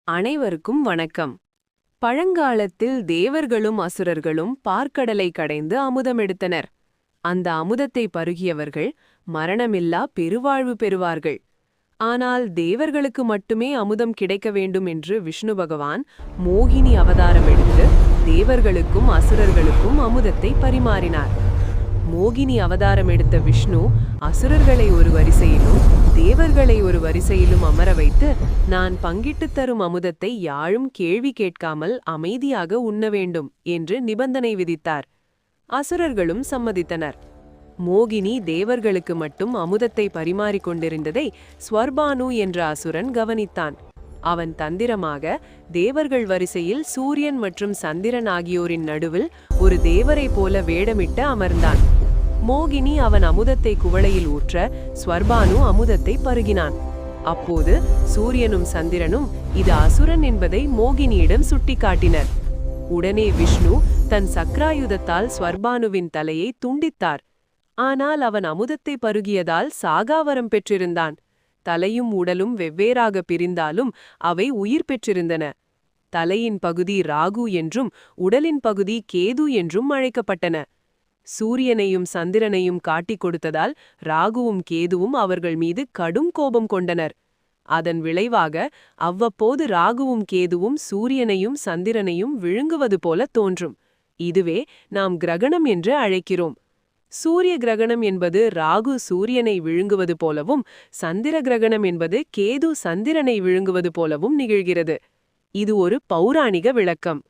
அனைவருக்கும் வணக்கம். பழங்காலத்தில் தேவர்களும் அசுரர்களும் பார்க்கடலை கடைந்து அமுதமெடுத்தனர். அந்த அமுதத்தை பருகியவர்கள் மரணமில்லா பெருவாழ்வு பெறுவார்கள். ஆனால் தேவர்களுக்கு மட்டுமே அமுதம் கிடைக்க வேண்டும் என்று விஷ்ணு பகவான் மோகினி அவதாரம் எடுத்து தேவர்களுக்கும் அசுரர்களுக்கும் அமுதத்தை பரிமாறினார். மோகினி அவதாரம் எடுத்த விஷ்ணு அசுரர்களை ஒரு வரிசையிலும் தேவர்களை ஒரு வரிசையிலும் அமர வைத்து, நான் பங்கிட்டுத் தரும் அமுதத்தை யாழும் கேள்வி கேட்காமல் அமைதியாக உண்ண வேண்டும் என்று நிபந்தனை விதித்தார். அசுரர்களும் சம்மதித்தனர். மோகினி தேவர்களுக்கு மட்டும் அமுதத்தை பரிமாறிக் கொண்டிருந்ததை ஸ்வர்பானு என்ற அசுரன் கவனித்தான். அவன் தந்திரமாக தேவர்கள் வரிசையில் சூரியன் மற்றும் சந்திரன் ஆகியோரின் நடுவில் ஒரு தேவரைப் போல வேடமிட்டு அமர்ந்தான். மோகினி அவன் அமுதத்தை குவளையில் ஊற்ற ஸ்வர்பானு அமுதத்தை பருகினான். அப்போது சூரியனும் சந்திரனும் இது அசுரன் என்பதை மோகினியிடம் சுட்டிக்காட்டினர். உடனே விஷ்ணு தன் சக்ராயுதத்தால் ஸ்வர்பானுவின் தலையை துண்டித்தார். ஆனால் அவன் அமுதத்தை பருகியதால் சாகாவரம் பெற்றிருந்தான். தலையும் உடலும் வெவ்வேறாக பிரிந்தாலும் அவை உயிர் பெற்றிருந்தன. தலையின் பகுதி ராகு என்றும் உடலின் பகுதி கேது என்றும் அழைக்கப்பட்டன. சூரியனையும் சந்திரனையும் காட்டிக் கொடுத்ததால் ராகுவும் கேதுவும் அவர்கள் மீது கடும் கோபம் கொண்டனர். அதன் விளைவாக அவ்வப்போது ராகுவும் கேதுவும் சூரியனையும் சந்திரனையும் விழுங்குவது போல தோன்றும். இதுவே நாம் கிரகணம் என்று அழைக்கிறோம். சூரிய கிரகணம் என்பது ராகு சூரியனை விழுங்குவது போலவும், சந்திர கிரகணம் என்பது கேது சந்திரனை விழுங்குவது போலவும் நிகழ்கிறது. இது ஒரு பௌராணிக விளக்கம்.